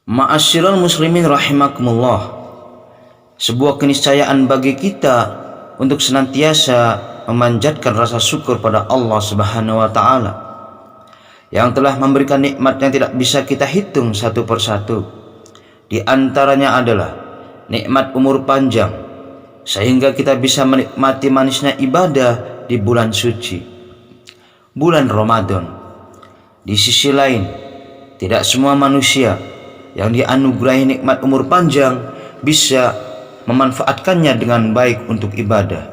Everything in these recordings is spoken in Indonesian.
Ma'asyiral muslimin rahimakumullah. Sebuah keniscayaan bagi kita untuk senantiasa memanjatkan rasa syukur pada Allah Subhanahu wa taala yang telah memberikan nikmat yang tidak bisa kita hitung satu persatu. Di antaranya adalah nikmat umur panjang, sehingga kita bisa menikmati manisnya ibadah di bulan suci, bulan Ramadan. Di sisi lain, tidak semua manusia yang dianugerahi nikmat umur panjang bisa memanfaatkannya dengan baik untuk ibadah.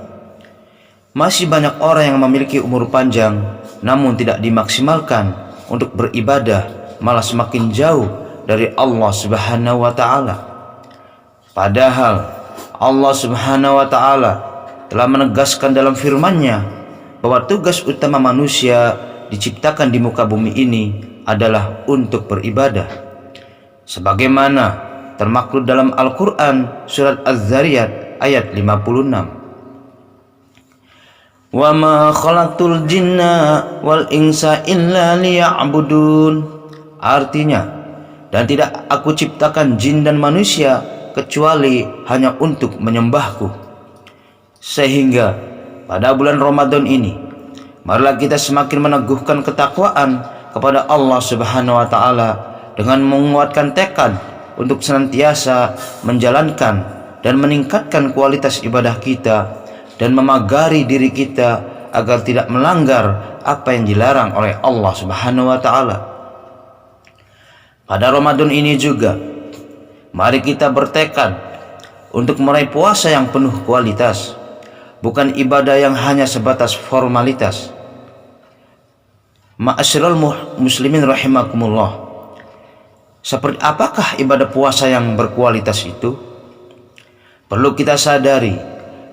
Masih banyak orang yang memiliki umur panjang namun tidak dimaksimalkan untuk beribadah, malah semakin jauh dari Allah Subhanahu wa taala. Padahal Allah Subhanahu wa taala telah menegaskan dalam firman-Nya bahwa tugas utama manusia diciptakan di muka bumi ini adalah untuk beribadah, sebagaimana termaktub dalam Al-Quran surat Az-Zariyat ayat 56. Wa ma khalaqtul jinna wal insa illa liya'budun. Artinya, dan tidak aku ciptakan jin dan manusia kecuali hanya untuk menyembahku. Sehingga pada bulan Ramadan ini, marilah kita semakin meneguhkan ketakwaan kepada Allah Subhanahu wa taala dengan menguatkan tekad untuk senantiasa menjalankan dan meningkatkan kualitas ibadah kita dan memagari diri kita agar tidak melanggar apa yang dilarang oleh Allah Subhanahu wa taala. Pada Ramadan ini juga, mari kita bertekad untuk meraih puasa yang penuh kualitas, bukan ibadah yang hanya sebatas formalitas. Ma'asyiral muslimin rahimakumullah. Seperti apakah ibadah puasa yang berkualitas itu? Perlu kita sadari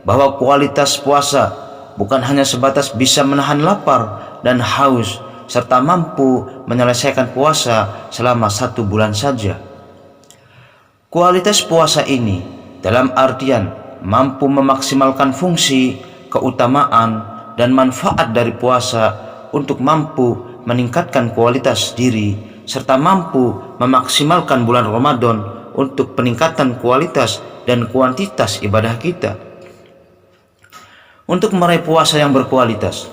bahwa kualitas puasa bukan hanya sebatas bisa menahan lapar dan haus serta mampu menyelesaikan puasa selama 1 bulan saja. Kualitas puasa ini dalam artian mampu memaksimalkan fungsi, keutamaan, dan manfaat dari puasa untuk mampu meningkatkan kualitas diri serta mampu memaksimalkan bulan Ramadan untuk peningkatan kualitas dan kuantitas ibadah kita. Untuk meraih puasa yang berkualitas,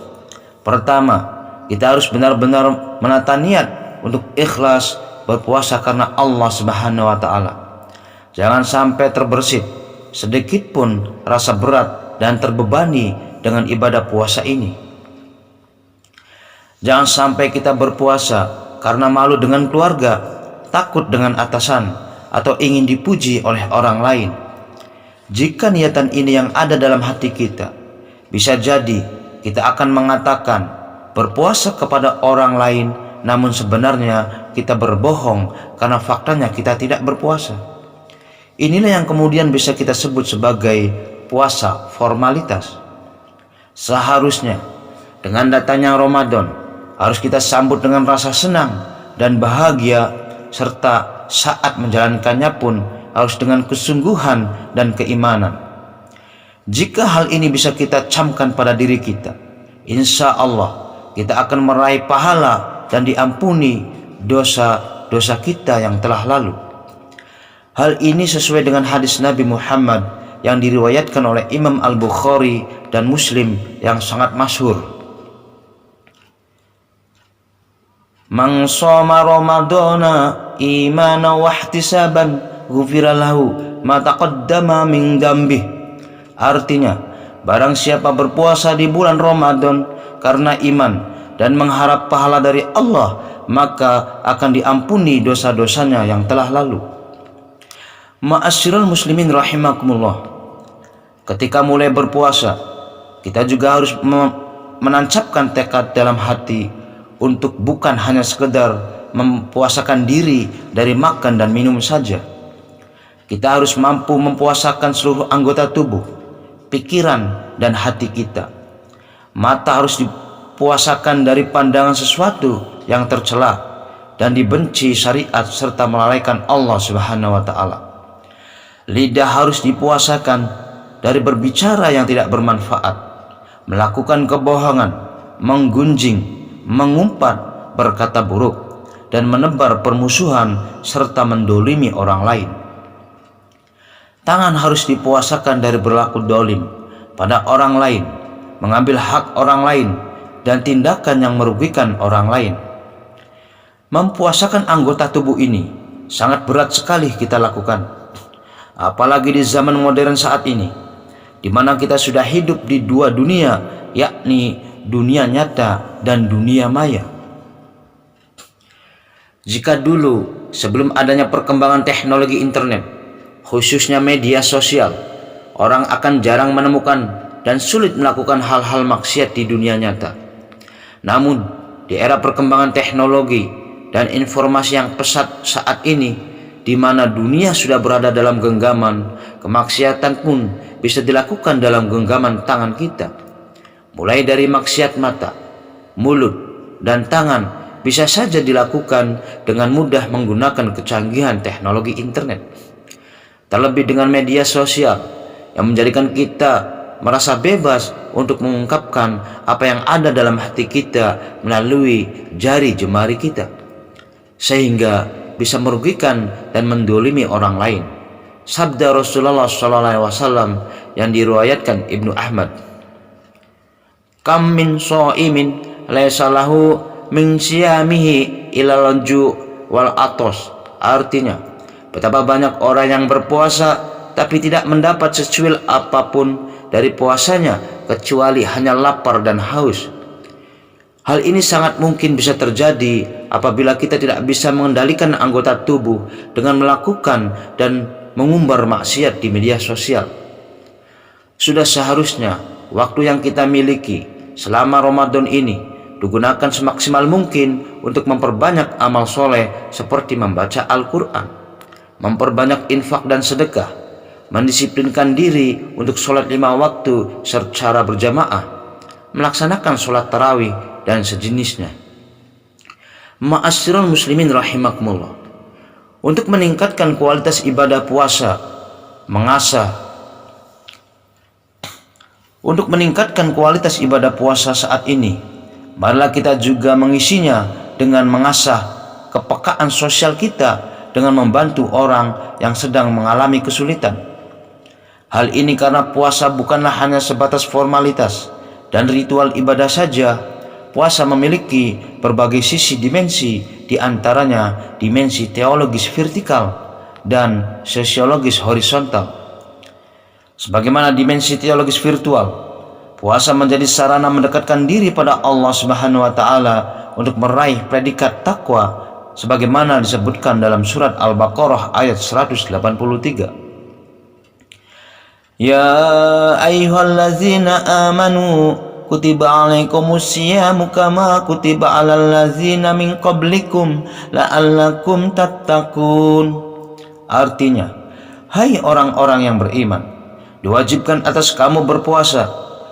pertama, kita harus benar-benar menata niat untuk ikhlas berpuasa karena Allah Subhanahu wa taala. Jangan sampai terbersit sedikit pun rasa berat dan terbebani dengan ibadah puasa ini. Jangan sampai kita berpuasa karena malu dengan keluarga, takut dengan atasan, atau ingin dipuji oleh orang lain. Jika niatan ini yang ada dalam hati kita, bisa jadi kita akan mengatakan berpuasa kepada orang lain, namun sebenarnya kita berbohong karena faktanya kita tidak berpuasa. Inilah yang kemudian bisa kita sebut sebagai puasa formalitas. Seharusnya dengan datanya Ramadan harus kita sambut dengan rasa senang dan bahagia, serta saat menjalankannya pun harus dengan kesungguhan dan keimanan. Jika hal ini bisa kita camkan pada diri kita, insya Allah kita akan meraih pahala dan diampuni dosa-dosa kita yang telah lalu. Hal ini sesuai dengan hadis Nabi Muhammad yang diriwayatkan oleh Imam Al-Bukhari dan Muslim yang sangat masyhur. Man shoma Ramadana imana wa ihtisaban ghufira lahu ma taqaddama min dzambih. Artinya, barang siapa berpuasa di bulan Ramadan karena iman dan mengharap pahala dari Allah, maka akan diampuni dosa-dosanya yang telah lalu. Ma'asyiral muslimin rahimakumullah. Ketika mulai berpuasa, kita juga harus menancapkan tekad dalam hati untuk bukan hanya sekedar mempuasakan diri dari makan dan minum saja. Kita harus mampu mempuasakan seluruh anggota tubuh, pikiran, dan hati kita. Mata harus dipuasakan dari pandangan sesuatu yang tercela dan dibenci syariat serta melalaikan Allah Subhanahu wa taala. Lidah harus dipuasakan dari berbicara yang tidak bermanfaat, melakukan kebohongan, menggunjing, mengumpat, berkata buruk, dan menebar permusuhan serta mendolimi orang lain. Tangan harus dipuasakan dari berlaku dolim pada orang lain, mengambil hak orang lain, dan tindakan yang merugikan orang lain. Mempuasakan anggota tubuh ini sangat berat sekali kita lakukan, apalagi di zaman modern saat ini, di mana kita sudah hidup di dua dunia, yakni dunia nyata dan dunia maya. Jika dulu sebelum adanya perkembangan teknologi internet, khususnya media sosial, orang akan jarang menemukan dan sulit melakukan hal-hal maksiat di dunia nyata. Namun di era perkembangan teknologi dan informasi yang pesat saat ini, di mana dunia sudah berada dalam genggaman, kemaksiatan pun bisa dilakukan dalam genggaman tangan kita. Mulai dari maksiat mata, mulut, dan tangan bisa saja dilakukan dengan mudah menggunakan kecanggihan teknologi internet. Terlebih dengan media sosial yang menjadikan kita merasa bebas untuk mengungkapkan apa yang ada dalam hati kita melalui jari jemari kita, sehingga bisa merugikan dan mendolimi orang lain. Sabda Rasulullah SAW yang diriwayatkan Ibnu Ahmad, "Kam min sha'imin laisa lahu min siyamihi ilal ju' wal atos." Artinya, betapa banyak orang yang berpuasa tapi tidak mendapat secuil apapun dari puasanya kecuali hanya lapar dan haus. Hal ini sangat mungkin bisa terjadi apabila kita tidak bisa mengendalikan anggota tubuh dengan melakukan dan mengumbar maksiat di media sosial. Sudah seharusnya waktu yang kita miliki selama Ramadan ini digunakan semaksimal mungkin untuk memperbanyak amal soleh seperti membaca Al-Quran, memperbanyak infak dan sedekah, mendisiplinkan diri untuk sholat 5 waktu secara berjamaah, melaksanakan sholat tarawih dan sejenisnya. Ma'asyiral muslimin rahimakumullah, untuk meningkatkan kualitas ibadah puasa, untuk meningkatkan kualitas ibadah puasa saat ini, marilah kita juga mengisinya dengan mengasah kepekaan sosial kita dengan membantu orang yang sedang mengalami kesulitan. Hal ini karena puasa bukanlah hanya sebatas formalitas dan ritual ibadah saja. Puasa memiliki berbagai sisi dimensi, di antaranya dimensi teologis vertikal dan sosiologis horizontal. Sebagaimana dimensi teologis virtual, puasa menjadi sarana mendekatkan diri pada Allah Subhanahu wa taala untuk meraih predikat takwa sebagaimana disebutkan dalam surat Al-Baqarah ayat 183. Ya ayyuhallazina amanu kutiba alaikumusyiyamu kama kutiba alal ladzina min qablikum la'allakum tattaqun. Artinya, hai orang-orang yang beriman, diwajibkan atas kamu berpuasa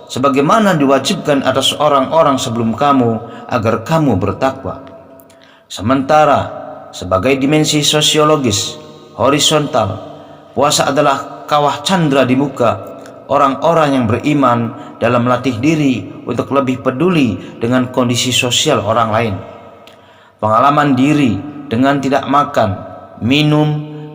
sebagaimana diwajibkan atas orang-orang sebelum kamu agar kamu bertakwa. Sementara sebagai dimensi sosiologis horizontal, puasa adalah kawah candra di muka orang-orang yang beriman dalam melatih diri untuk lebih peduli dengan kondisi sosial orang lain. Pengalaman diri dengan tidak makan, minum,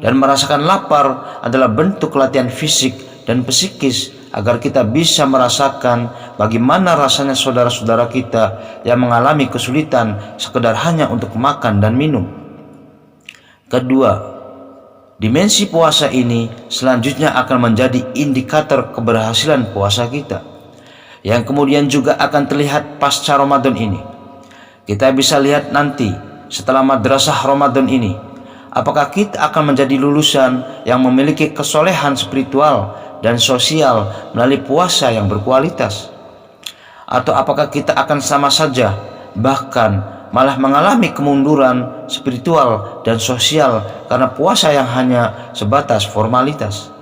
dan merasakan lapar adalah bentuk latihan fisik dan psikis agar kita bisa merasakan bagaimana rasanya saudara-saudara kita yang mengalami kesulitan sekedar hanya untuk makan dan minum. Kedua, dimensi puasa ini selanjutnya akan menjadi indikator keberhasilan puasa kita, yang kemudian juga akan terlihat pasca Ramadan ini. Kita bisa lihat nanti setelah madrasah Ramadan ini, apakah kita akan menjadi lulusan yang memiliki kesolehan spiritual dan sosial melalui puasa yang berkualitas, atau apakah kita akan sama saja bahkan malah mengalami kemunduran spiritual dan sosial karena puasa yang hanya sebatas formalitas.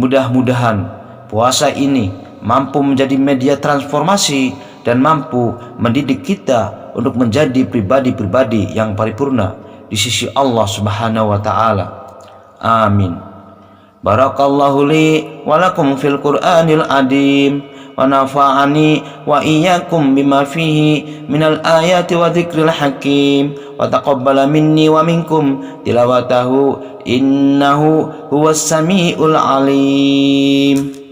Mudah-mudahan puasa ini mampu menjadi media transformasi dan mampu mendidik kita untuk menjadi pribadi-pribadi yang paripurna di sisi Allah Subhanahu wa taala. Amin. Barakallahu li wa lakum fil Qur'anil adim ونفعني وإياكم بما فيه من الآيات وذكر الحكيم وتقبل مني ومنكم تلاوته إنه هو السميع العليم.